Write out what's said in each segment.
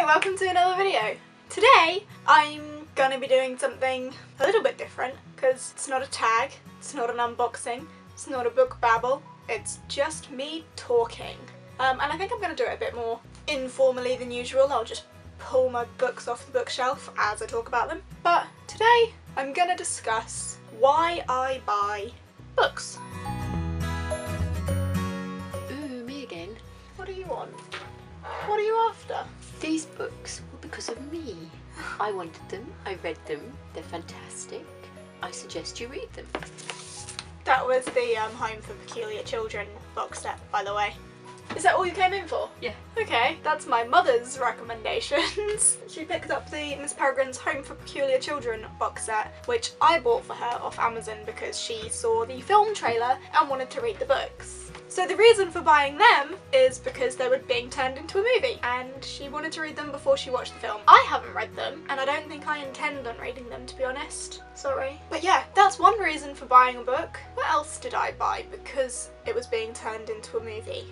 welcome to another video. Today I'm gonna be doing something a little bit different because it's not a tag, it's not an unboxing, it's not a book babble, it's just me talking. And I think I'm gonna do it a bit more informally than usual. I'll just pull my books off the bookshelf as I talk about them. But today I'm gonna discuss why I buy books. Ooh, me again. What do you want? What are you after? These books were because of me. I wanted them, I read them, they're fantastic. I suggest you read them. That was the Home for Peculiar Children box set, by the way. Is that all you came in for? Yeah. Okay, that's my mother's recommendations. She picked up the Miss Peregrine's Home for Peculiar Children box set, which I bought for her off Amazon because she saw the film trailer and wanted to read the books. So the reason for buying them is because they were being turned into a movie and she wanted to read them before she watched the film. I haven't read them and I don't think I intend on reading them, to be honest. Sorry. But yeah, that's one reason for buying a book. What else did I buy because it was being turned into a movie?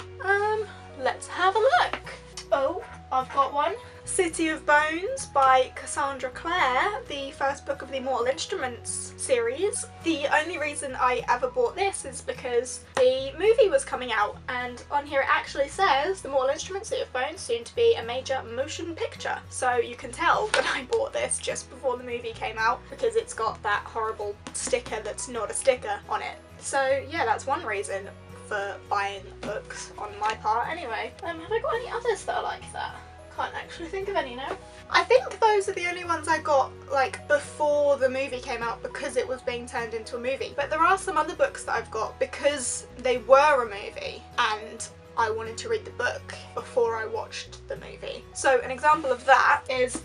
Let's have a look. Oh, I've got one. City of Bones by Cassandra Clare, the first book of the Mortal Instruments series. The only reason I ever bought this is because the movie was coming out, and on here it actually says the Mortal Instruments City of Bones soon to be a major motion picture. So you can tell that I bought this just before the movie came out because it's got that horrible sticker that's not a sticker on it. So yeah, that's one reason for buying books on my part anyway. Have I got any others that are like that? Can't actually think of any now. I think those are the only ones I got like before the movie came out because it was being turned into a movie. But there are some other books that I've got because they were a movie and I wanted to read the book before I watched the movie. So an example of that is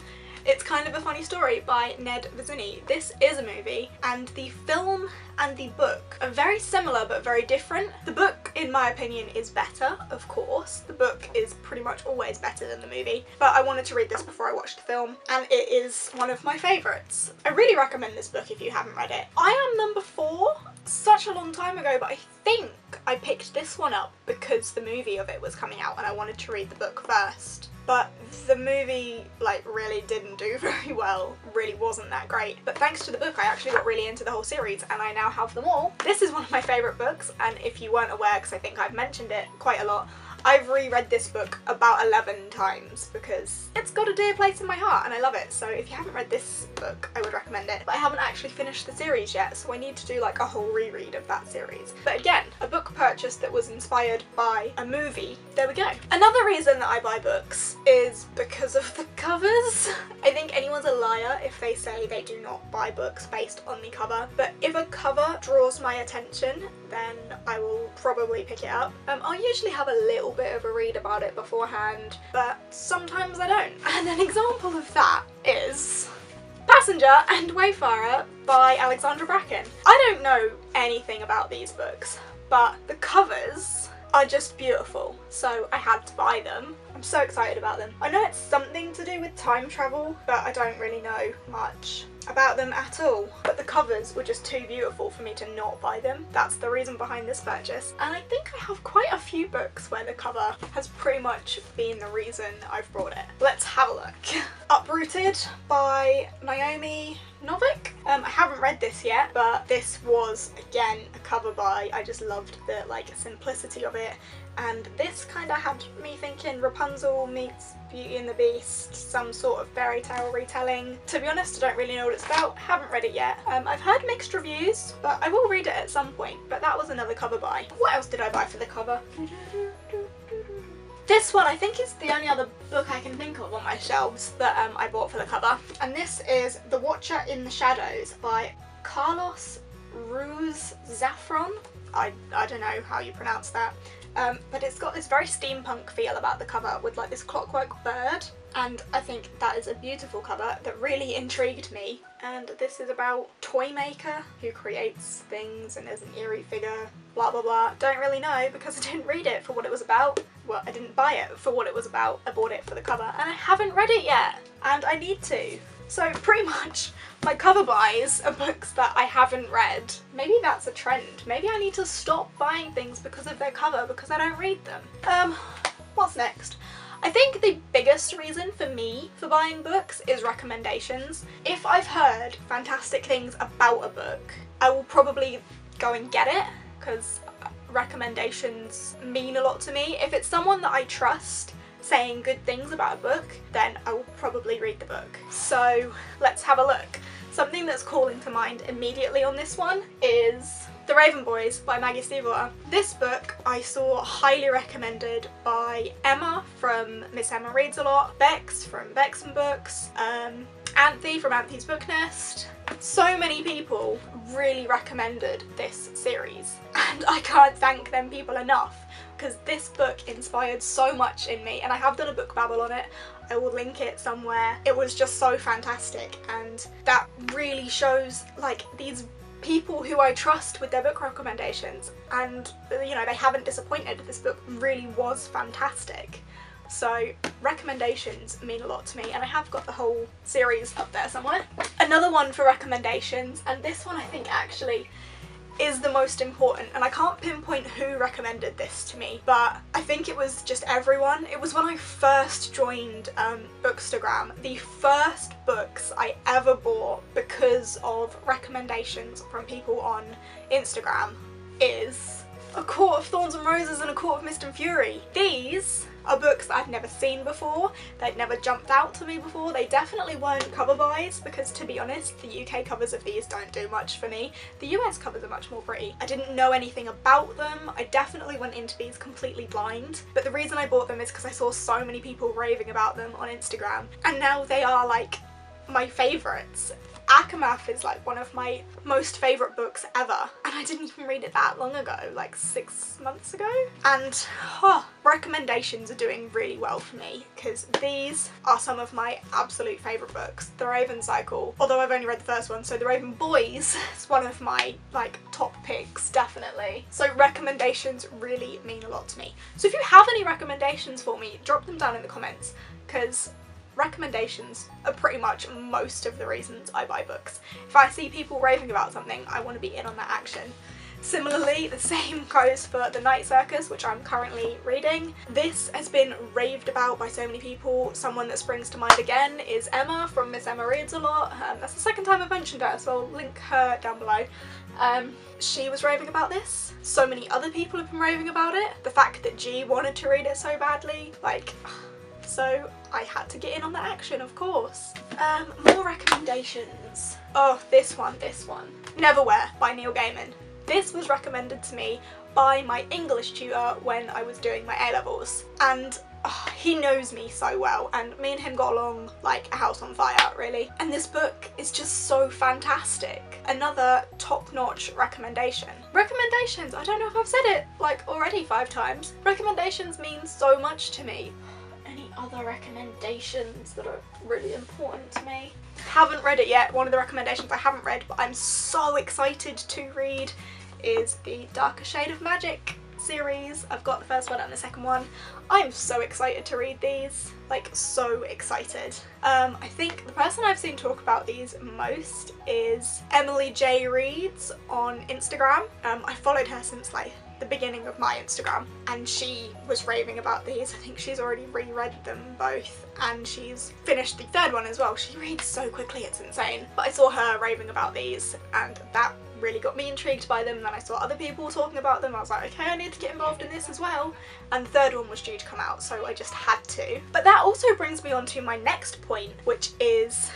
It's Kind of a Funny Story by Ned Vizzini. This is a movie and the film and the book are very similar but very different. The book, in my opinion, is better, of course. The book is pretty much always better than the movie, but I wanted to read this before I watched the film and it is one of my favourites. I really recommend this book if you haven't read it. I Am Number 4, such a long time ago, but I think I picked this one up because the movie of it was coming out and I wanted to read the book first. But the movie like really didn't do very well, really wasn't that great. But thanks to the book I actually got really into the whole series and I now have them all. This is one of my favourite books, and if you weren't aware, because I think I've mentioned it quite a lot, I've reread this book about 11 times because it's got a dear place in my heart and I love it. So if you haven't read this book, I would recommend it. But I haven't actually finished the series yet, so I need to do like a whole reread of that series. But again, a book purchase that was inspired by a movie. There we go. Another reason that I buy books is because of the covers. I think anyone's a liar if they say they do not buy books based on the cover. But if a cover draws my attention, then I will probably pick it up. I'll usually have a little bit of a read about it beforehand, but sometimes I don't. And an example of that is Passenger and Wayfarer by Alexandra Bracken. I don't know anything about these books, but the covers are just beautiful, so I had to buy them. I'm so excited about them. I know it's something to do with time travel, but I don't really know much about them at all. But the covers were just too beautiful for me to not buy them. That's the reason behind this purchase. And I think I have quite a few books where the cover has pretty much been the reason I've brought it. Let's have a look. Uprooted by Naomi Novik. I haven't read this yet, but this was again a cover buy. I just loved the like simplicity of it, and this kind of had me thinking Rapunzel meets Beauty and the Beast, some sort of fairy tale retelling. To be honest, I don't really know what it's about. Haven't read it yet. I've heard mixed reviews, but I will read it at some point. But that was another cover buy. What else did I buy for the cover? This one I think is the only other book I can think of on my shelves that I bought for the cover, and this is The Watcher in the Shadows by Carlos Ruiz Zafron. I don't know how you pronounce that, but it's got this very steampunk feel about the cover with like this clockwork bird, and I think that is a beautiful cover that really intrigued me. And this is about toy maker who creates things and is an eerie figure, blah blah blah. Don't really know because I didn't read it for what it was about. Well, I didn't buy it for what it was about. I bought it for the cover and I haven't read it yet, and I need to. So pretty much my cover buys are books that I haven't read. Maybe that's a trend. Maybe I need to stop buying things because of their cover because I don't read them. What's next? I I think the biggest reason for me for buying books is recommendations. If I've heard fantastic things about a book, I will probably go and get it because recommendations mean a lot to me. If it's someone that I trust saying good things about a book, then I will probably read the book. So let's have a look. Something that's calling to mind immediately on this one is The Raven Boys by Maggie Stiefvater. This book I saw highly recommended by Emma from Miss Emma Reads a Lot, Bex from Bex and Books, Anthe from Anthe's Book Nest. So many people really recommended this series and I can't thank them people enough because this book inspired so much in me, and I have done a book babble on it. I will link it somewhere. It was just so fantastic, and that really shows like these people who I trust with their book recommendations, and you know, they haven't disappointed. This book really was fantastic. So recommendations mean a lot to me, and I have got the whole series up there somewhere. Another one for recommendations, and this one I think actually is the most important, and I can't pinpoint who recommended this to me, but I think it was just everyone. It was when I first joined Bookstagram. The first books I ever bought because of recommendations from people on Instagram is A Court of Thorns and Roses and A Court of Mist and Fury. These are books that I'd never seen before, they'd never jumped out to me before, they definitely weren't cover buys because, to be honest, the UK covers of these don't do much for me. The US covers are much more pretty. I didn't know anything about them, I definitely went into these completely blind, but the reason I bought them is because I saw so many people raving about them on Instagram, and now they are like my favourites. Akamath is like one of my most favourite books ever, and I didn't even read it that long ago, like 6 months ago. And recommendations are doing really well for me because these are some of my absolute favourite books. The Raven Cycle, although I've only read the first one, so The Raven Boys is one of my like top picks, definitely. So recommendations really mean a lot to me. So if you have any recommendations for me, drop them down in the comments, because recommendations are pretty much most of the reasons I buy books. If I see people raving about something, I want to be in on that action. Similarly, the same goes for The Night Circus, which I'm currently reading. This has been raved about by so many people. Someone that springs to mind again is Emma from Miss Emma Reads a Lot. That's the second time I've mentioned her, so I'll link her down below. She was raving about this. So many other people have been raving about it. The fact that G wanted to read it so badly, like, so I had to get in on that action, of course. More recommendations. Oh, this one. Neverwhere by Neil Gaiman. This was recommended to me by my English tutor when I was doing my A-levels, and he knows me so well, and me and him got along like a house on fire, really. And this book is just so fantastic. Another top-notch recommendation. Recommendations, I don't know if I've said it like already 5 times. Recommendations mean so much to me. Any other recommendations that are really important to me? Haven't read it yet. One of the recommendations I haven't read but I'm so excited to read is the Darker Shade of Magic series. I've got the first one and the second one. I'm so excited to read these, like so excited. I think the person I've seen talk about these most is Emily J Reads on Instagram. I followed her since like the beginning of my Instagram, and she was raving about these. I think she's already reread them both, and she's finished the third one as well. She reads so quickly, it's insane. But I saw her raving about these, and that really got me intrigued by them. And then I saw other people talking about them. I was like, okay, I need to get involved in this as well. And the third one was due to come out, so I just had to. But that also brings me on to my next point, which is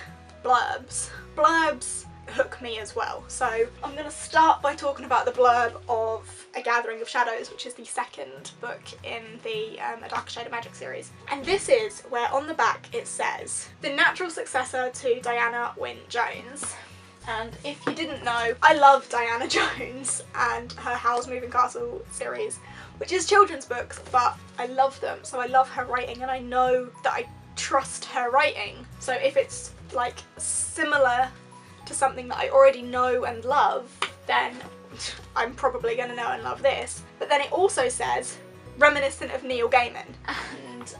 blurbs. Blurbs hook me as well. So I'm going to start by talking about the blurb of A Gathering of Shadows, which is the second book in the A Darker Shade of Magic series. And this is where on the back it says, the natural successor to Diana Wynne Jones. And if you didn't know, I love Diana Jones and her Howl's Moving Castle series, which is children's books, but I love them. So I love her writing, and I know that I trust her writing. So if it's like similar to something that I already know and love, then I'm probably going to know and love this. But then it also says reminiscent of Neil Gaiman,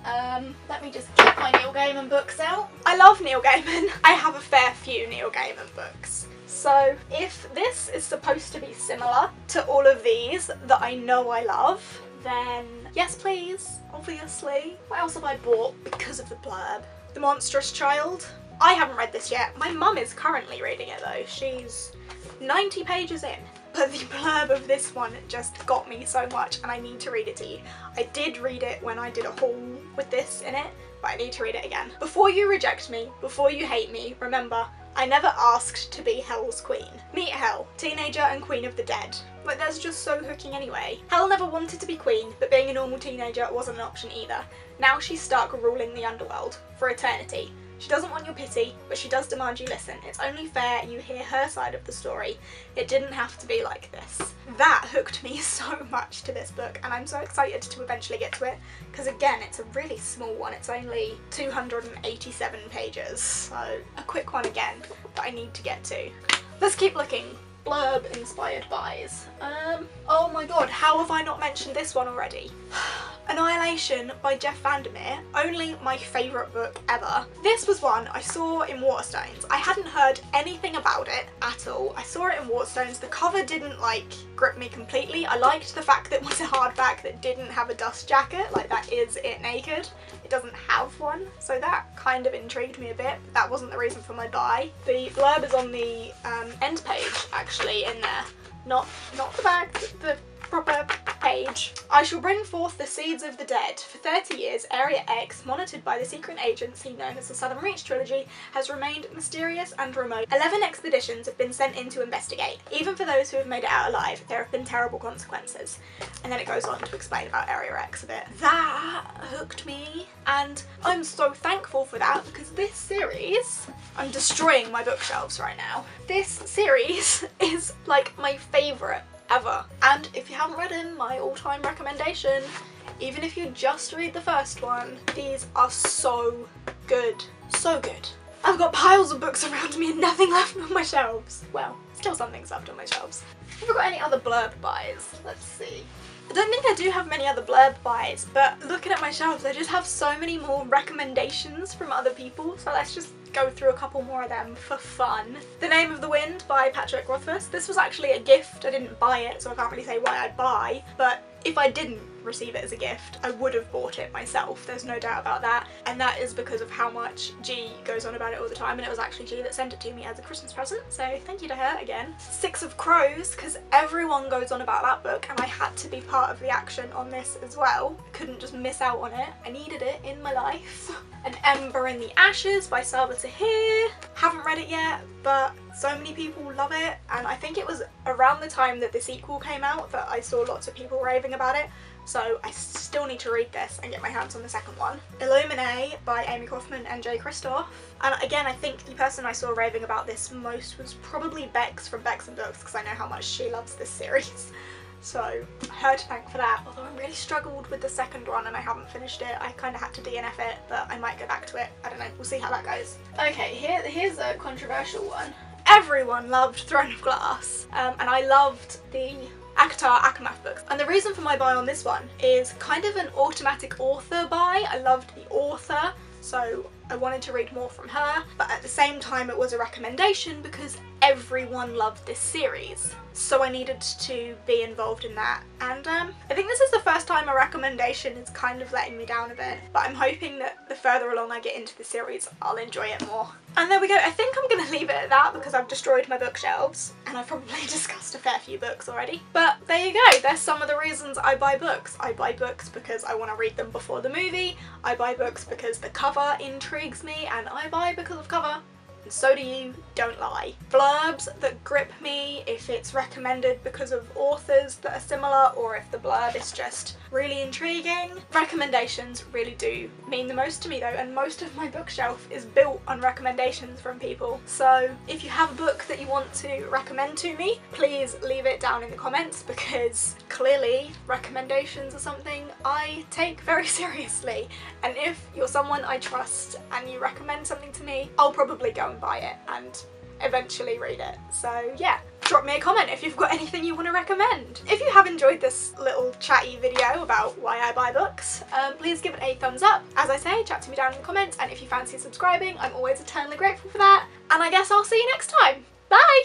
and let me just get my Neil Gaiman books out. I love Neil Gaiman. I have a fair few Neil Gaiman books. So if this is supposed to be similar to all of these that I know I love, then Yes please, obviously. What else have I bought because of the blurb? The Monstrous Child. I haven't read this yet. My mum is currently reading it though. She's 90 pages in. But the blurb of this one just got me so much and I need to read it to you. I did read it when I did a haul with this in it, but I need to read it again. Before you reject me, before you hate me, remember, I never asked to be Hell's queen. Meet Hell, teenager and queen of the dead. Like, that's just so hooking anyway. Hell never wanted to be queen, but being a normal teenager wasn't an option either. Now she's stuck ruling the underworld for eternity. She doesn't want your pity, but she does demand you listen. It's only fair you hear her side of the story. It didn't have to be like this. That hooked me so much to this book, and I'm so excited to eventually get to it, because again, it's a really small one. It's only 287 pages, so a quick one again that I need to get to. Let's keep looking. Blurb inspired buys. Oh my god, how have I not mentioned this one already? Annihilation by Jeff Vandermeer, only my favourite book ever. This was one I saw in Waterstones. I hadn't heard anything about it at all. I saw it in Waterstones. The cover didn't like grip me completely. I liked the fact that it was a hardback that didn't have a dust jacket, like that is it naked. It doesn't have one, so that kind of intrigued me a bit, but that wasn't the reason for my buy. The blurb is on the end page actually in there, not the back, the proper page. I shall bring forth the seeds of the dead. For 30 years, Area X, monitored by the secret agency known as the Southern Reach Trilogy, has remained mysterious and remote. 11 expeditions have been sent in to investigate. Even for those who have made it out alive, there have been terrible consequences. And then it goes on to explain about Area X a bit. That hooked me, and I'm so thankful for that, because this series, I'm destroying my bookshelves right now. This series is like my favourite ever. And if you haven't read him, my all-time recommendation, even if you just read the first one, these are so good. So good. I've got piles of books around me and nothing left on my shelves. Well, still some things left on my shelves. Have I got any other blurb buys? Let's see. I don't think I do have many other blurb buys, but looking at my shelves, I just have so many more recommendations from other people, so let's just go through a couple more of them for fun. The Name of the Wind by Patrick Rothfuss. This was actually a gift. I didn't buy it, so I can't really say why I'd buy, but if I didn't receive it as a gift, I would have bought it myself, there's no doubt about that, and that is because of how much G goes on about it all the time, and it was actually G that sent it to me as a Christmas present, so thank you to her again. Six of Crows, because everyone goes on about that book, and I had to be part of the action on this as well. I couldn't just miss out on it, I needed it in my life. An Ember in the Ashes by Salva Tahir. Haven't read it yet, but so many people love it, and I think it was around the time that the sequel came out that I saw lots of people raving about it, so I still need to read this and get my hands on the second one. Illuminae by Amy Kaufman and Jay Kristoff. And again, I think the person I saw raving about this most was probably Bex from Bex and Books, because I know how much she loves this series. So her to thank for that, although I really struggled with the second one and I haven't finished it. I kind of had to DNF it, but I might go back to it. I don't know, we'll see how that goes. Okay, here's a controversial one. Everyone loved Throne of Glass, and I loved the Akatar Akamath books. And the reason for my buy on this one is kind of an automatic author buy. I loved the author, so I wanted to read more from her, but at the same time it was a recommendation because everyone loved this series. So I needed to be involved in that, and I think this is the first time a recommendation is kind of letting me down a bit, but I'm hoping that the further along I get into the series I'll enjoy it more. And there we go. I think I'm going to leave it at that because I've destroyed my bookshelves and I've probably discussed a fair few books already. But there you go, there's some of the reasons I buy books. I buy books because I want to read them before the movie, I buy books because the cover intrigues me, and I buy because of cover. And so do you, don't lie. Blurbs that grip me, if it's recommended because of authors that are similar, or if the blurb is just really intriguing. Recommendations really do mean the most to me though, and most of my bookshelf is built on recommendations from people. So if you have a book that you want to recommend to me, please leave it down in the comments, because clearly recommendations are something I take very seriously. And if you're someone I trust and you recommend something to me, I'll probably go and buy it and eventually read it. So yeah, drop me a comment if you've got anything you want to recommend. If you have enjoyed this little chatty video about why I buy books, please give it a thumbs up. As I say, chat to me down in the comments, and if you fancy subscribing, I'm always eternally grateful for that. And I guess I'll see you next time. Bye!